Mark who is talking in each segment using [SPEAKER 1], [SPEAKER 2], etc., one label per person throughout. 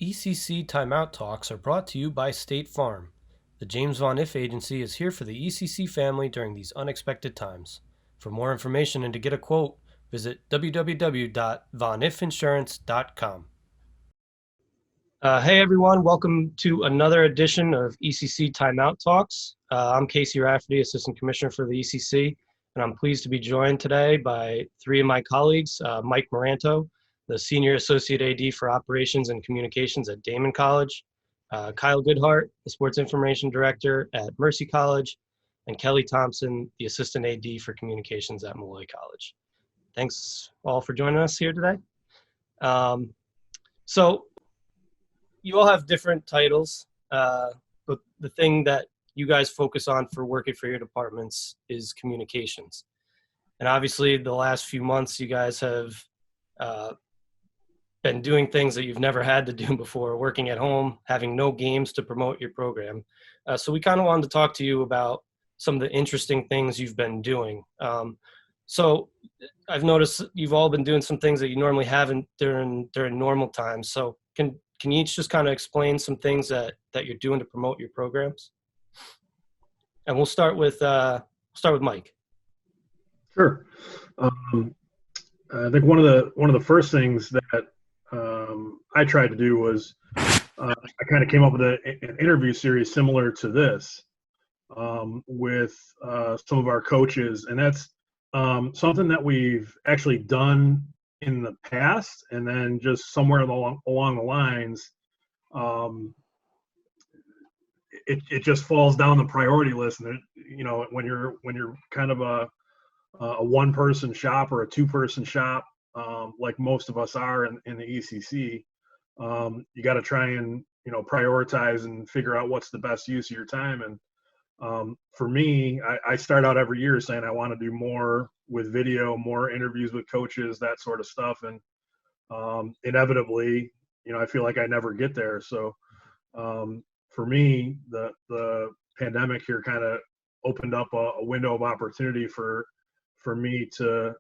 [SPEAKER 1] ECC Timeout Talks are brought to you by State Farm. The James Von If Agency is here for the ECC family during these unexpected times. For more information and to get a quote, visit www.vonifinsurance.com. Hey everyone, welcome to another edition of ECC Timeout Talks. I'm Casey Rafferty, Assistant Commissioner for the ECC, and I'm pleased to be joined today by three of my colleagues, Mike Miranto, the Senior Associate AD for Operations and Communications at Damon College, Kyle Goodhart, the Sports Information Director at Mercy College, and Kelly Thompson, the Assistant AD for Communications at Molloy College. Thanks all for joining us here today. So you all have different titles, but the thing that you guys focus on for working for your departments is communications. And obviously the last few months you guys have been doing things that you've never had to do before, working at home, having no games to promote your program. So we kind of wanted to talk to you about some of the interesting things you've been doing. So I've noticed you've all been doing some things that you normally haven't during normal times. So can you each just kind of explain some things that you're doing to promote your programs? And we'll start with Mike.
[SPEAKER 2] Sure. I think one of the first things that I tried to do was I kind of came up with an interview series similar to this with some of our coaches, and that's something that we've actually done in the past, and then just somewhere along the lines, it just falls down the priority list. And when you're kind of a one-person shop or a two-person shop, like most of us are in the ECC, you got to try and prioritize and figure out what's the best use of your time. And for me, I start out every year saying I want to do more with video, more interviews with coaches, that sort of stuff. And inevitably, I feel like I never get there. So for me, the pandemic here kind of opened up a window of opportunity for me to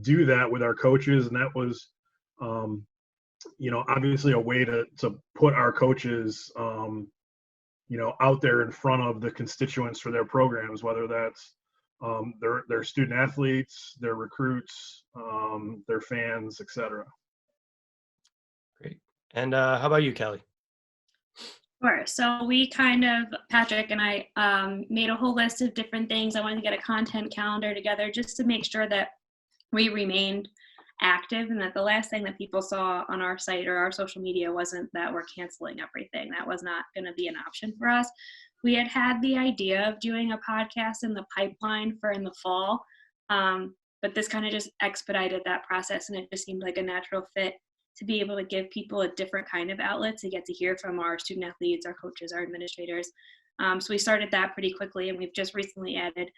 [SPEAKER 2] do that with our coaches. And that was, obviously a way to put our coaches, out there in front of the constituents for their programs, whether that's their student athletes, their recruits, their fans, etc.
[SPEAKER 1] Great. And how about you, Kelly?
[SPEAKER 3] Sure. So Patrick and I made a whole list of different things. I wanted to get a content calendar together just to make sure that we remained active and that the last thing that people saw on our site or our social media wasn't that we're canceling everything. That was not going to be an option for us. We had the idea of doing a podcast in the pipeline for in the fall, but this kind of just expedited that process, and it just seemed like a natural fit to be able to give people a different kind of outlet to get to hear from our student athletes, our coaches, our administrators. So we started that pretty quickly, and we've just recently added,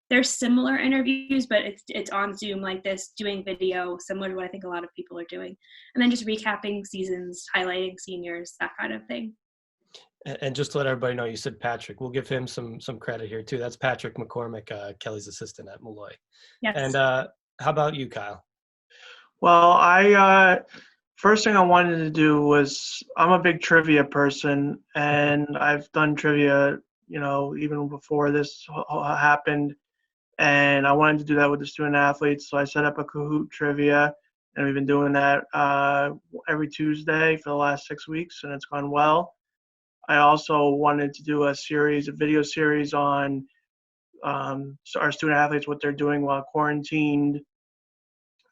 [SPEAKER 3] there's similar interviews, but it's on Zoom like this, doing video, similar to what I think a lot of people are doing. And then just recapping seasons, highlighting seniors, that kind of thing.
[SPEAKER 1] And just to let everybody know, you said Patrick. We'll give him some credit here too. That's Patrick McCormick, Kelly's assistant at Molloy.
[SPEAKER 3] Yes.
[SPEAKER 1] And how about you, Kyle?
[SPEAKER 4] Well, first thing I wanted to do was, I'm a big trivia person, and I've done trivia, even before this happened, and I wanted to do that with the student athletes. So I set up a Kahoot trivia, and we've been doing that every Tuesday for the last 6 weeks, and it's gone well. I also wanted to do a video series on our student athletes, what they're doing while quarantined,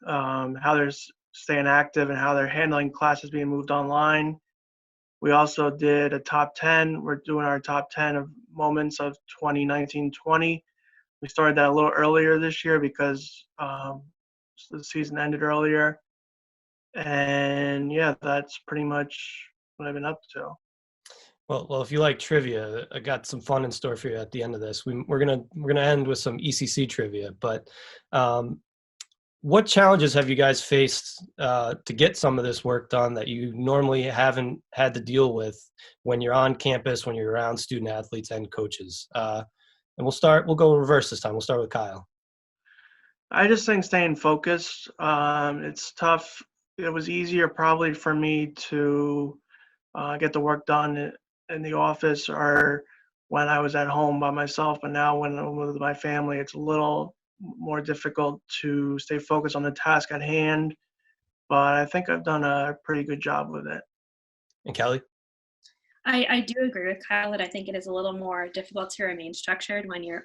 [SPEAKER 4] how they're staying active, and how they're handling classes being moved online. We also did a top 10. We're doing our top 10 of moments of 2019-20. We started that a little earlier this year because the season ended earlier. And yeah, that's pretty much what I've been up to.
[SPEAKER 1] Well, if you like trivia, I got some fun in store for you at the end of this. We're gonna end with some ECC trivia, but what challenges have you guys faced to get some of this work done that you normally haven't had to deal with when you're on campus, when you're around student athletes and coaches? And we'll go reverse this time. We'll start with Kyle.
[SPEAKER 4] I just think staying focused. It's tough it was easier probably for me to get the work done in the office or when I was at home by myself. But now when I'm with my family, it's a little more difficult to stay focused on the task at hand. But I think I've done a pretty good job with it.
[SPEAKER 1] And Kelly?
[SPEAKER 3] I do agree with Kyle that I think it is a little more difficult to remain structured when you're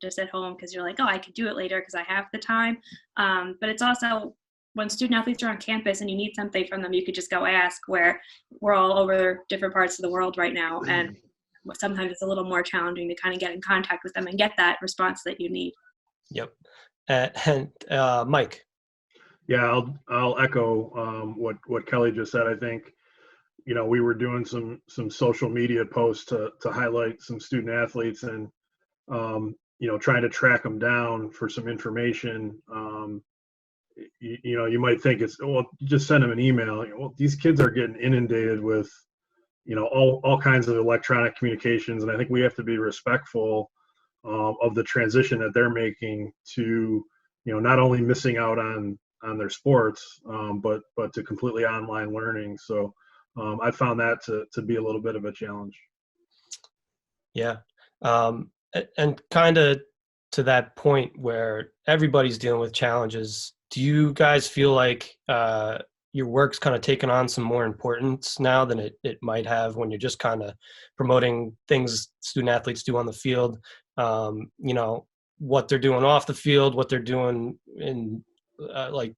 [SPEAKER 3] just at home because you're like, oh, I could do it later because I have the time. But it's also when student athletes are on campus and you need something from them, you could just go ask, where we're all over different parts of the world right now. And sometimes it's a little more challenging to kind of get in contact with them and get that response that you need.
[SPEAKER 1] Yep. And Mike?
[SPEAKER 2] Yeah, I'll echo what Kelly just said. I think, we were doing some social media posts to highlight some student athletes and, trying to track them down for some information. You might think it's, well, just send them an email. Well, these kids are getting inundated with, all kinds of electronic communications. And I think we have to be respectful of the transition that they're making to, not only missing out on their sports, but to completely online learning. So I found that to be a little bit of a challenge.
[SPEAKER 1] Yeah. And kind of to that point where everybody's dealing with challenges, do you guys feel like your work's kind of taken on some more importance now than it might have when you're just kind of promoting things student athletes do on the field? What they're doing off the field, what they're doing in like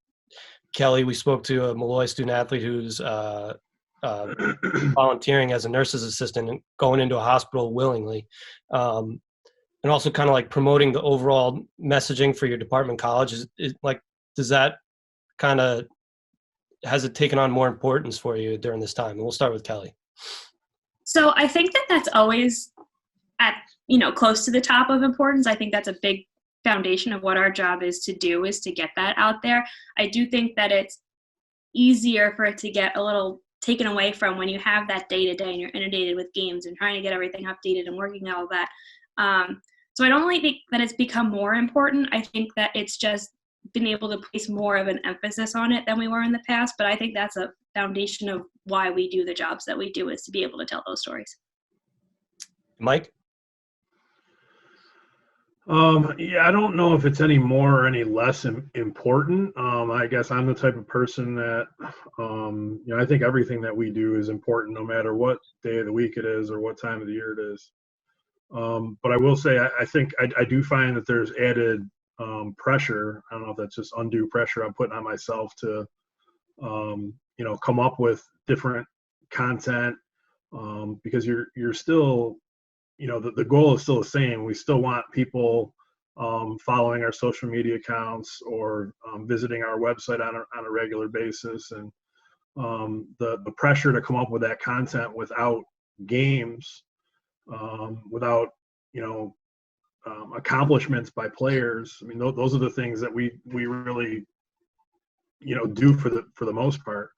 [SPEAKER 1] Kelly, we spoke to a Malloy student athlete who's volunteering as a nurse's assistant and going into a hospital willingly. And also kind of like promoting the overall messaging for your department college does that kind of, has it taken on more importance for you during this time? And we'll start with Kelly.
[SPEAKER 3] So I think that's always at, close to the top of importance. I think that's a big foundation of what our job is to do, is to get that out there. I do think that it's easier for it to get a little taken away from when you have that day to day and you're inundated with games and trying to get everything updated and working all of that. So I don't really think that it's become more important. I think that it's just been able to place more of an emphasis on it than we were in the past. But I think that's a foundation of why we do the jobs that we do, is to be able to tell those stories.
[SPEAKER 1] Mike?
[SPEAKER 2] Yeah, I don't know if it's any more or any less important. I guess I'm the type of person that, I think everything that we do is important, no matter what day of the week it is or what time of the year it is. But I will say, I think I do find that there's added pressure. I don't know if that's just undue pressure I'm putting on myself to, come up with different content, because you're still, the goal is still the same. We still want people following our social media accounts or visiting our website on a regular basis. And the pressure to come up with that content without games, without, accomplishments by players. I mean, those are the things that we really, do for the most part.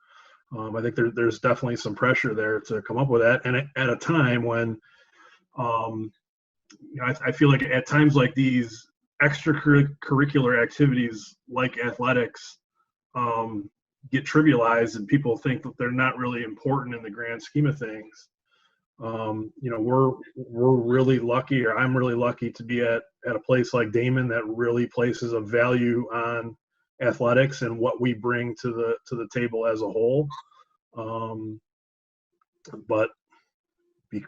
[SPEAKER 2] I think there's definitely some pressure there to come up with that. And at a time when, I feel like at times like these, extracurricular activities like athletics get trivialized and people think that they're not really important in the grand scheme of things. We're really lucky, or I'm really lucky to be at a place like Damon that really places a value on athletics and what we bring to the table as a whole. But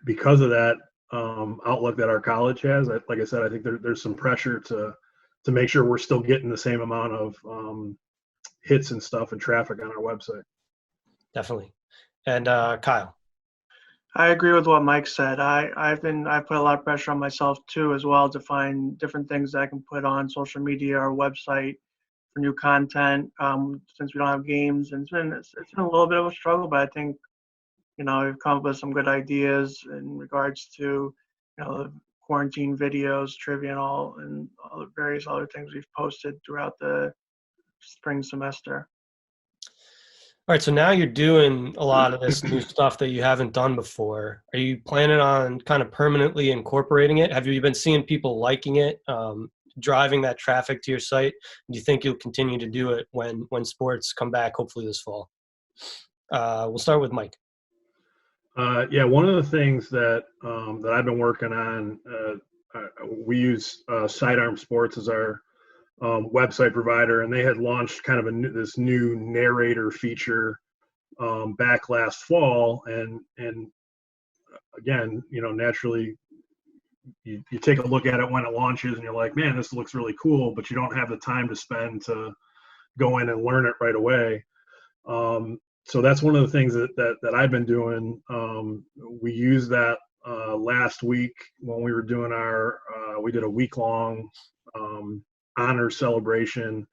[SPEAKER 2] because of that outlook that our college has, like I said, I think there's some pressure to make sure we're still getting the same amount of hits and stuff and traffic on our website.
[SPEAKER 1] Definitely. And Kyle?
[SPEAKER 4] I agree with what Mike said. I put a lot of pressure on myself too, as well, to find different things that I can put on social media or website for new content. Since we don't have games, and it's been a little bit of a struggle, but I think we've come up with some good ideas in regards to the quarantine videos, trivia, and all the various other things we've posted throughout the spring semester.
[SPEAKER 1] All right, so now you're doing a lot of this new stuff that you haven't done before. Are you planning on kind of permanently incorporating it? Have you been seeing people liking it? driving that traffic to your site? Do you think you'll continue to do it when sports come back, hopefully this fall? We'll start with Mike.
[SPEAKER 2] Yeah, one of the things that that I've been working on, we use Sidearm Sports as our website provider, and they had launched kind of this new narrator feature back last fall, and again, naturally, you take a look at it when it launches, and you're like, man, this looks really cool, but you don't have the time to spend to go in and learn it right away. So that's one of the things that I've been doing. We used that last week when we were doing we did a week-long honor celebration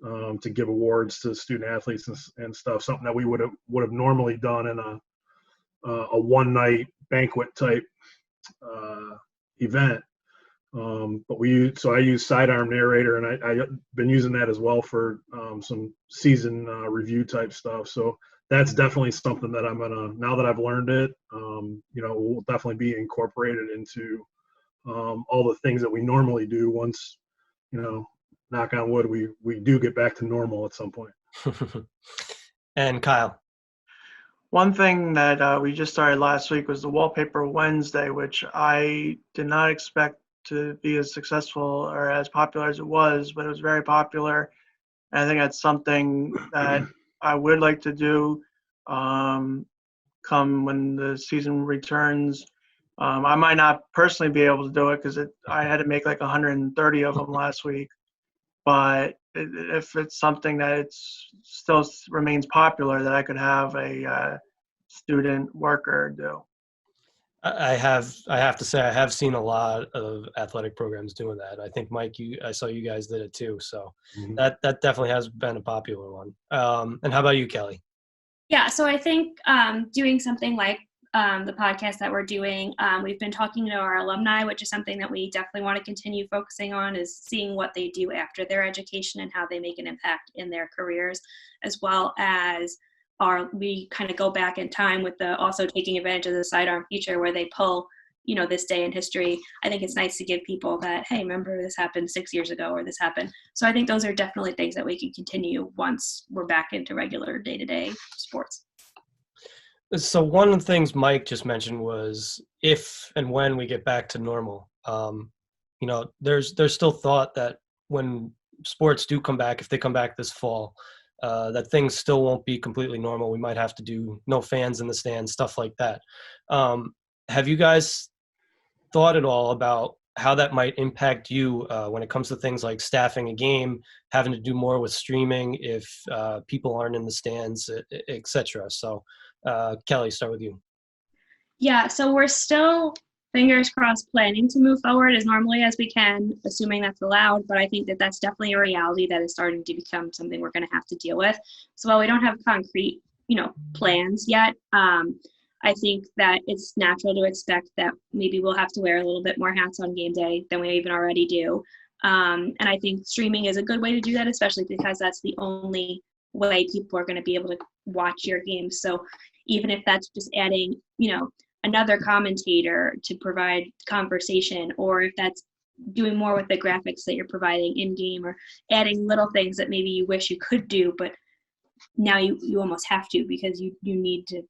[SPEAKER 2] to give awards to student athletes and stuff, something that we would have normally done in a one-night banquet type event. But I use Sidearm Narrator, and I've been using that as well for some season review type stuff. So that's definitely something that I'm gonna, now that I've learned it, will definitely be incorporated into all the things that we normally do once, knock on wood, we do get back to normal at some point.
[SPEAKER 1] And Kyle.
[SPEAKER 4] One thing that we just started last week was the Wallpaper Wednesday, which I did not expect to be as successful or as popular as it was, but it was very popular. And I think that's something that I would like to do come when the season returns. I might not personally be able to do it because I had to make like 130 of them last week. But if it's something that still remains popular, that I could have a student worker do.
[SPEAKER 1] I have to say I have seen a lot of athletic programs doing that. I think Mike, I saw you guys did it too. So that definitely has been a popular one. And how about you, Kelly?
[SPEAKER 3] Yeah, so I think doing something like the podcast that we're doing, we've been talking to our alumni, which is something that we definitely want to continue focusing on, is seeing what they do after their education and how they make an impact in their careers, as well as we kind of go back in time with also taking advantage of the sidearm feature where they pull, this day in history. I think it's nice to give people that, hey, remember this happened 6 years ago, or this happened. So I think those are definitely things that we can continue once we're back into regular day-to-day sports.
[SPEAKER 1] So one of the things Mike just mentioned was if and when we get back to normal. There's still thought that when sports do come back, if they come back this fall, that things still won't be completely normal. We might have to do no fans in the stands, stuff like that. Have you guys thought at all about how that might impact you when it comes to things like staffing a game, having to do more with streaming if people aren't in the stands, et cetera? So Kelly, start with you.
[SPEAKER 3] Yeah, so we're still, fingers crossed, planning to move forward as normally as we can, assuming that's allowed. But I think that that's definitely a reality that is starting to become something we're going to have to deal with. So while we don't have concrete, plans yet, I think that it's natural to expect that maybe we'll have to wear a little bit more hats on game day than we even already do. And I think streaming is a good way to do that, especially because that's the only way people are going to be able to watch your games. So even if that's just adding, another commentator to provide conversation, or if that's doing more with the graphics that you're providing in game, or adding little things that maybe you wish you could do, but now you almost have to because you need to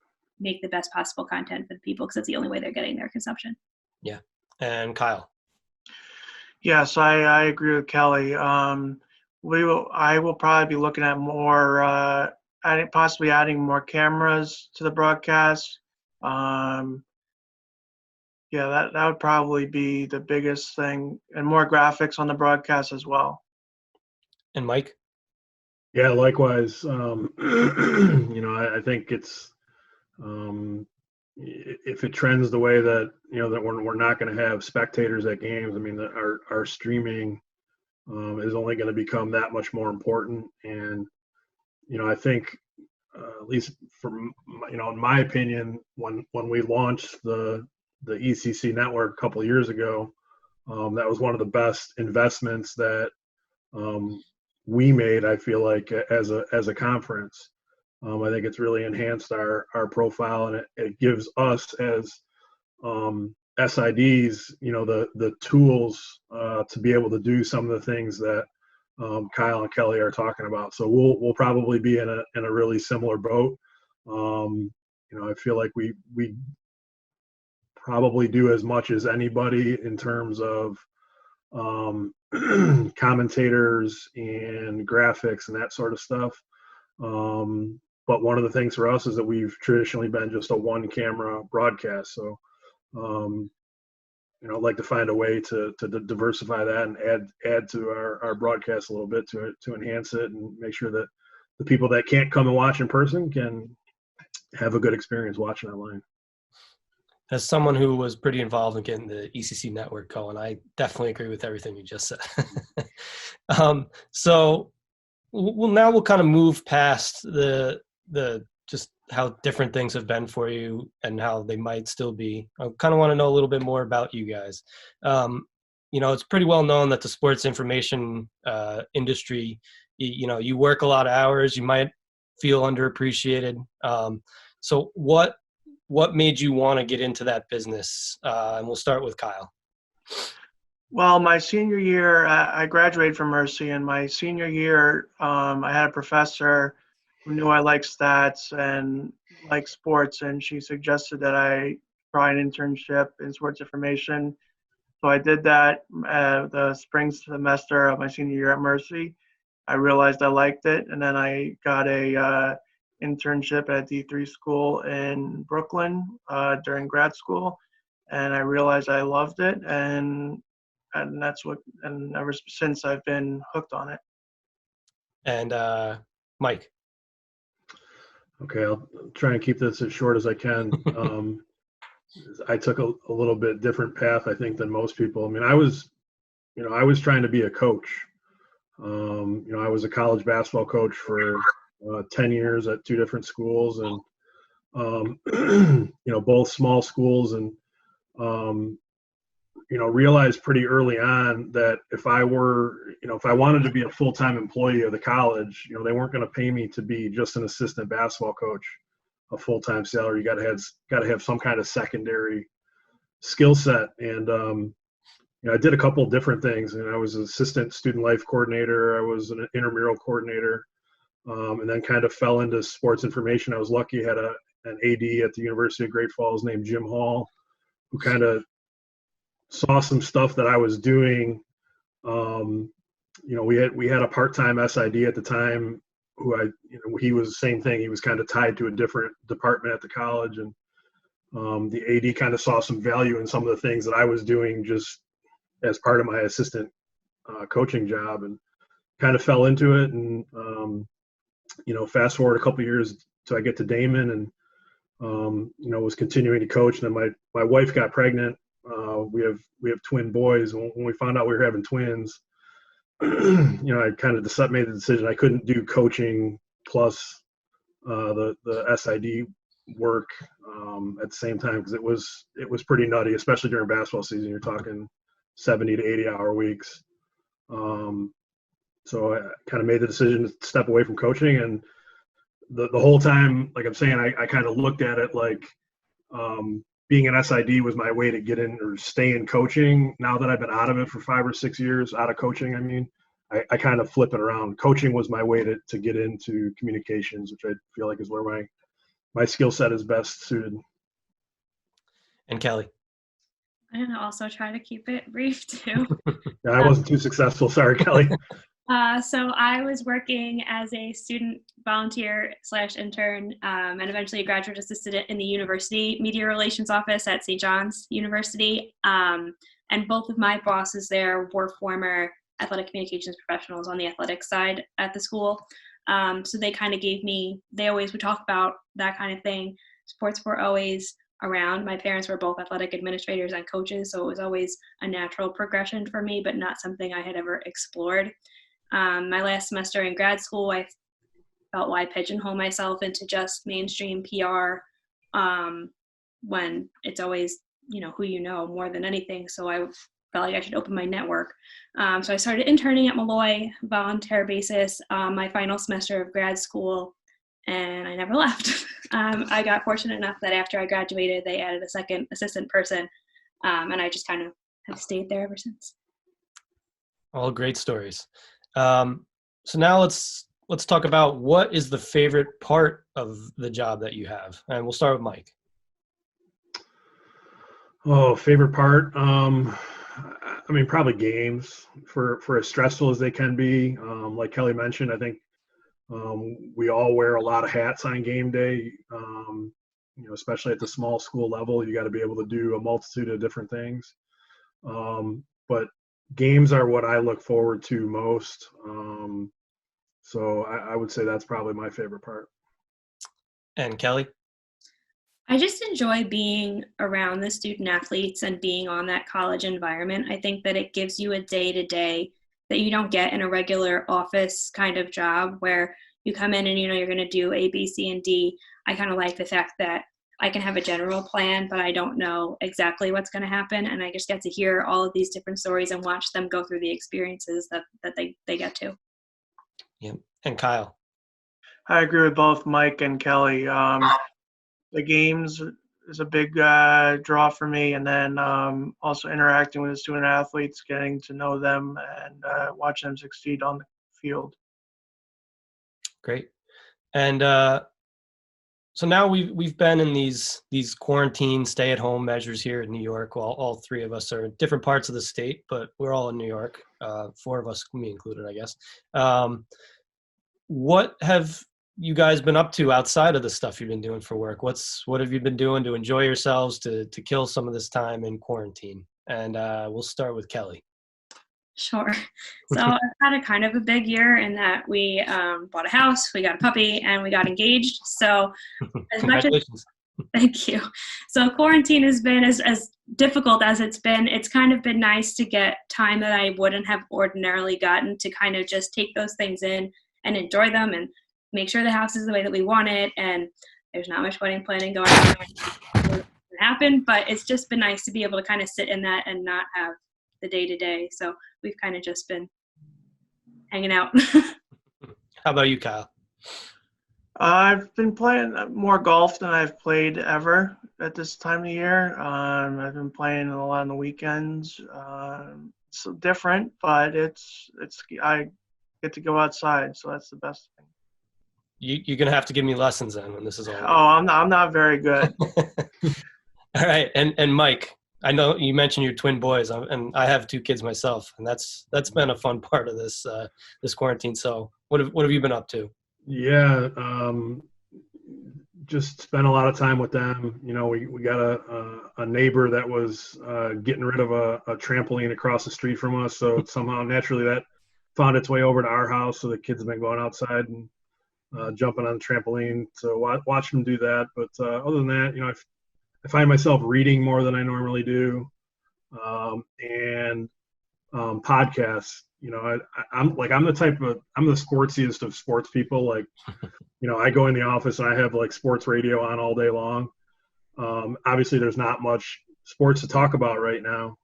[SPEAKER 3] make the best possible content for the people because it's the only way they're getting their consumption.
[SPEAKER 1] Yeah. And Kyle.
[SPEAKER 4] Yes, I agree with Kelly. I will probably be looking at more, possibly adding more cameras to the broadcast. That would probably be the biggest thing, and more graphics on the broadcast as well.
[SPEAKER 1] And Mike?
[SPEAKER 2] Yeah, likewise. I think it's if it trends the way that that we're not going to have spectators at games. I mean, our streaming is only going to become that much more important. And I think at least from in my opinion, when we launched the ECC network a couple of years ago, that was one of the best investments that we made. I feel like as a conference. I think it's really enhanced our profile, and it gives us as SIDs, the tools to be able to do some of the things that Kyle and Kelly are talking about. So we'll probably be in a really similar boat. I feel like we probably do as much as anybody in terms of commentators and graphics and that sort of stuff. But one of the things for us is that we've traditionally been just a one camera broadcast. So, I'd like to find a way to diversify that and add to our broadcast a little bit to enhance it and make sure that the people that can't come and watch in person can have a good experience watching online.
[SPEAKER 1] As someone who was pretty involved in getting the ECC network going, I definitely agree with everything you just said. So we'll kind of move past the just how different things have been for you and how they might still be. I kind of want to know a little bit more about you guys. It's pretty well known that the sports information industry, you work a lot of hours, you might feel underappreciated. So what made you want to get into that business? And we'll start with Kyle.
[SPEAKER 4] Well, my senior year, I graduated from Mercy, and my senior year, I had a professor who knew I liked stats and liked sports, and she suggested that I try an internship in sports information. So I did that the spring semester of my senior year at Mercy. I realized I liked it, and then I got a internship at a D3 school in Brooklyn during grad school, and I realized I loved it, and ever since I've been hooked on it.
[SPEAKER 1] And Mike.
[SPEAKER 2] Okay, I'll try and keep this as short as I can. I took a little bit different path, I think, than most people. I mean, I was trying to be a coach. I was a college basketball coach for 10 years at 2 different schools, and both small schools, and realized pretty early on that if I wanted to be a full-time employee of the college, they weren't going to pay me to be just an assistant basketball coach, a full-time salary. You got to have some kind of secondary skill set. And I did a couple of different things, and I was an assistant student life coordinator. I was an intramural coordinator, and then kind of fell into sports information. I was lucky, had an AD at the University of Great Falls named Jim Hall, who kind of saw some stuff that I was doing. We had a part-time SID at the time who he was the same thing. He was kind of tied to a different department at the college, and the AD kind of saw some value in some of the things that I was doing just as part of my assistant coaching job, and kind of fell into it. And fast forward a couple of years till I get to Damon, and was continuing to coach. And then my wife got pregnant. We have twin boys. When we found out we were having twins, I kind of made the decision I couldn't do coaching plus the SID work at the same time, because it was pretty nutty, especially during basketball season. You're talking 70 to 80 hour weeks. So I kind of made the decision to step away from coaching, and the whole time, like I'm saying, I kind of looked at it like being an SID was my way to get in or stay in coaching. Now that I've been out of it for 5 or 6 years, out of coaching, I kind of flip it around. Coaching was my way to get into communications, which I feel like is where my skill set is best suited.
[SPEAKER 1] And Kelly.
[SPEAKER 3] I'm going to also try to keep it brief too.
[SPEAKER 2] Yeah, I wasn't too successful. Sorry, Kelly.
[SPEAKER 3] So I was working as a student volunteer / intern, and eventually a graduate assistant in the university media relations office at St. John's University. And both of my bosses there were former athletic communications professionals on the athletics side at the school. So they kind of they always would talk about that kind of thing. Sports were always around. My parents were both athletic administrators and coaches, so it was always a natural progression for me, but not something I had ever explored. My last semester in grad school, I felt I pigeonhole myself into just mainstream PR when it's always, who you know more than anything. So I felt like I should open my network. So I started interning at Malloy, volunteer basis, my final semester of grad school, and I never left. I got fortunate enough that after I graduated, they added a second assistant person. And I just kind of have stayed there ever since.
[SPEAKER 1] All great stories. So now let's talk about what is the favorite part of the job that you have, and we'll start with Mike.
[SPEAKER 2] Oh, favorite part? I mean, probably games. For as stressful as they can be. Like Kelly mentioned, I think we all wear a lot of hats on game day. Especially at the small school level, you got to be able to do a multitude of different things. But games are what I look forward to most. So I would say that's probably my favorite part.
[SPEAKER 1] And Kelly?
[SPEAKER 3] I just enjoy being around the student athletes and being on that college environment. I think that it gives you a day-to-day that you don't get in a regular office kind of job where you come in and you're going to do A, B, C, and D. I kind of like the fact that I can have a general plan, but I don't know exactly what's going to happen. And I just get to hear all of these different stories and watch them go through the experiences that they get to.
[SPEAKER 1] Yeah. And Kyle?
[SPEAKER 4] I agree with both Mike and Kelly. The games is a big draw for me, and then also interacting with the student athletes, getting to know them, and watching them succeed on the field.
[SPEAKER 1] Great. And so now we've been in these quarantine stay-at-home measures here in New York. Well, all three of us are in different parts of the state, but we're all in New York. Four of us, me included, I guess. What have you guys been up to outside of the stuff you've been doing for work? What have you been doing to enjoy yourselves, to kill some of this time in quarantine? And we'll start with Kelly.
[SPEAKER 3] Sure. So I've had a kind of a big year in that we bought a house, we got a puppy, and we got engaged. So as much as thank you. So quarantine has been as difficult as it's been. It's kind of been nice to get time that I wouldn't have ordinarily gotten to kind of just take those things in and enjoy them and make sure the house is the way that we want it. And there's not much wedding planning going on to happen, but it's just been nice to be able to kind of sit in that and not have the day-to-day. So we've kind of just been hanging out.
[SPEAKER 1] How about you, Kyle?
[SPEAKER 4] I've been playing more golf than I've played ever at this time of year. I've been playing a lot on the weekends. It's different, but I get to go outside, so that's the best thing.
[SPEAKER 1] You're gonna have to give me lessons then when this is all over.
[SPEAKER 4] Oh, I'm not very good.
[SPEAKER 1] All right, and Mike, I know you mentioned your twin boys, and I have two kids myself, and that's been a fun part of this quarantine. So what have you been up to?
[SPEAKER 2] Yeah, just spent a lot of time with them. We got a neighbor that was getting rid of a trampoline across the street from us, so somehow naturally that found its way over to our house. So the kids have been going outside and jumping on the trampoline. So watch them do that. But other than that, I find myself reading more than I normally do, and podcasts. I'm the sportsiest of sports people. Like, I go in the office and I have like sports radio on all day long. Obviously, there's not much sports to talk about right now,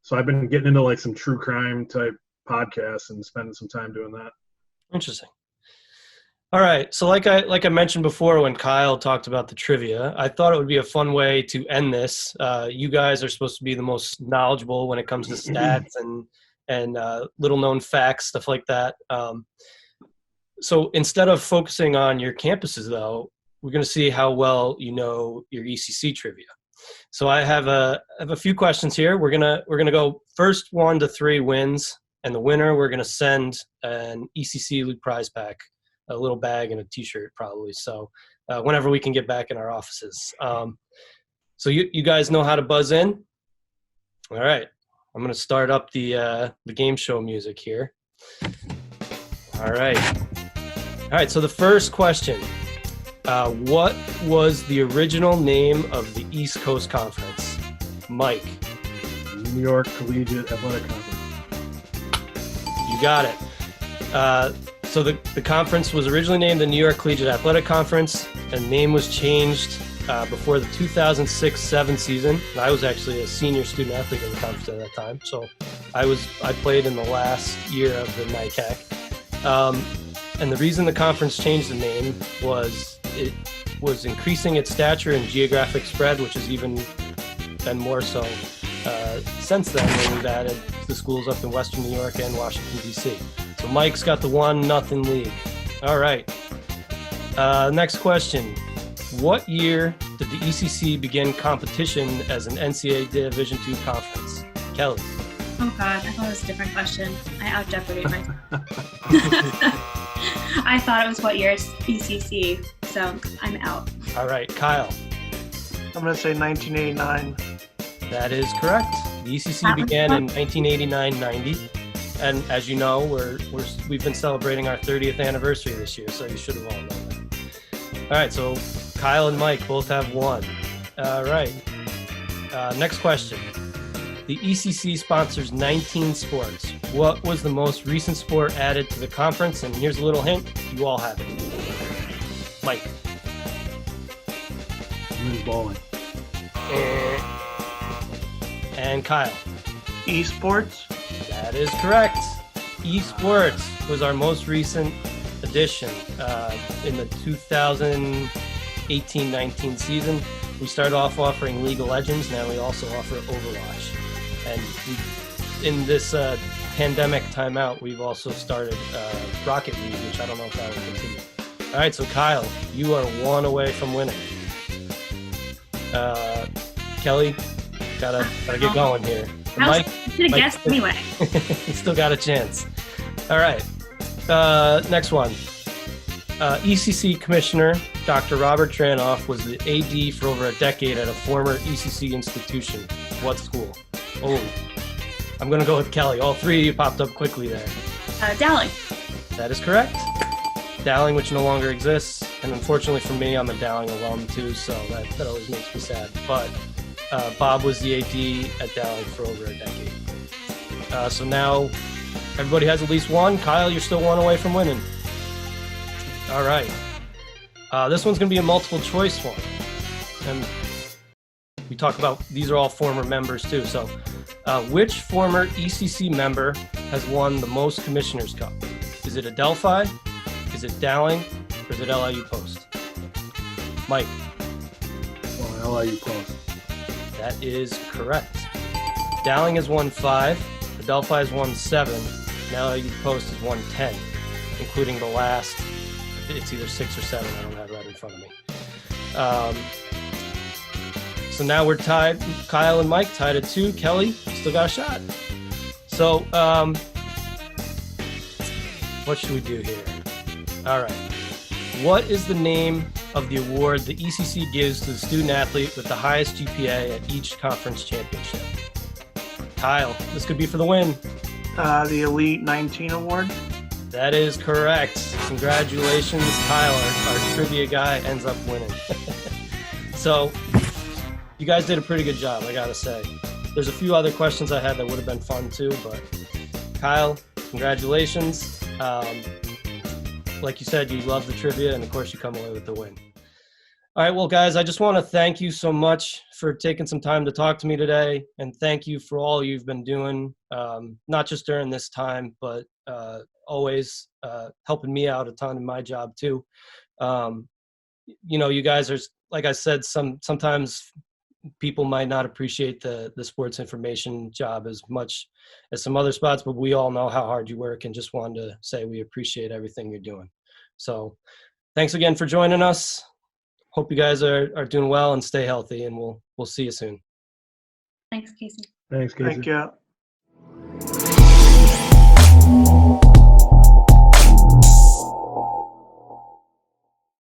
[SPEAKER 2] so I've been getting into like some true crime type podcasts and spending some time doing that.
[SPEAKER 1] Interesting. All right. So like I mentioned before when Kyle talked about the trivia, I thought it would be a fun way to end this. You guys are supposed to be the most knowledgeable when it comes to stats and little known facts, stuff like that. So instead of focusing on your campuses, though, we're going to see how well you know your ECC trivia. So I have a few questions here. We're gonna go first 1 to 3 wins, and the winner we're going to send an ECC League prize pack, a little bag and a T-shirt probably. So whenever we can get back in our offices. So you guys know how to buzz in? All right. I'm going to start up the game show music here. All right. All right. So the first question, what was the original name of the East Coast Conference? Mike.
[SPEAKER 2] New York Collegiate Athletic Conference.
[SPEAKER 1] You got it. So the conference was originally named the New York Collegiate Athletic Conference, and the name was changed before the 2006-07 season. I was actually a senior student athlete in the conference at that time, so I played in the last year of the Ncaa. And the reason the conference changed the name was it was increasing its stature and geographic spread, which is even been more so since then when we've added the schools up in Western New York and Washington, D.C. So Mike's got the 1-0 lead. All right. Next question. What year did the ECC begin competition as an NCAA Division II conference? Kelly.
[SPEAKER 3] Oh God, I thought it was a different question. I out-jeoparded myself. I thought it was what year is ECC, so I'm out.
[SPEAKER 1] All right, Kyle.
[SPEAKER 4] I'm going to say 1989.
[SPEAKER 1] That is correct. The ECC began in 1989-90, and as you know, we've been celebrating our 30th anniversary this year, so you should have all known that. All right, so Kyle and Mike both have 1. All right. Next question. The ECC sponsors 19 sports. What was the most recent sport added to the conference? And here's a little hint. You all have it. Mike.
[SPEAKER 2] Men's bowling.
[SPEAKER 1] And Kyle.
[SPEAKER 4] Esports.
[SPEAKER 1] That is correct. Esports was our most recent addition in the 2018-19 season. We started off offering League of Legends. Now we also offer Overwatch. And in this pandemic timeout, we've also started Rocket League, which I don't know if that will continue. All right, so Kyle, you are 1 away from winning. Kelly, gotta get going here.
[SPEAKER 3] I should have guessed anyway.
[SPEAKER 1] You still got a chance. All right, next one. ECC Commissioner Dr. Robert Dranoff was the AD for over a decade at a former ECC institution. What school? Oh, I'm going to go with Kelly. All 3 of you popped up quickly there.
[SPEAKER 3] Dowling.
[SPEAKER 1] That is correct. Dowling, which no longer exists. And unfortunately for me, I'm a Dowling alum too, so that always makes me sad. But Bob was the AD at Dowling for over a decade. So now everybody has at least 1. Kyle, you're still 1 away from winning. All right. This one's going to be a multiple choice one. And we talk about, these are all former members too. So which former ECC member has won the most Commissioner's Cup? Is it Adelphi? Is it Dowling? Or is it LIU Post? Mike.
[SPEAKER 2] Well, LIU Post.
[SPEAKER 1] That is correct. Dowling has won 5. Adelphi has won 7. And LIU Post has won 10, including the last, it's either 6 or 7. I don't have that in front of me. So now we're tied. Kyle and Mike tied at 2. Kelly still got a shot. So what should we do here? All right. What is the name of the award the ECC gives to the student athlete with the highest GPA at each conference championship? Kyle, this could be for the win.
[SPEAKER 4] The Elite 19 Award.
[SPEAKER 1] That is correct. Congratulations, Kyle. Our trivia guy ends up winning. So you guys did a pretty good job, I gotta say. There's a few other questions I had that would have been fun too, but Kyle, congratulations. Like you said, you love the trivia, and of course you come away with the win. All right, well, guys, I just want to thank you so much for taking some time to talk to me today, and thank you for all you've been doing, not just during this time, but always helping me out a ton in my job too. You know, you guys are, like I said, sometimes people might not appreciate the sports information job as much as some other spots, but we all know how hard you work, and just wanted to say we appreciate everything you're doing. So thanks again for joining us. Hope you guys are doing well and stay healthy, and we'll see you soon.
[SPEAKER 3] Thanks, Casey.
[SPEAKER 2] Thanks, Casey.
[SPEAKER 4] Thank you.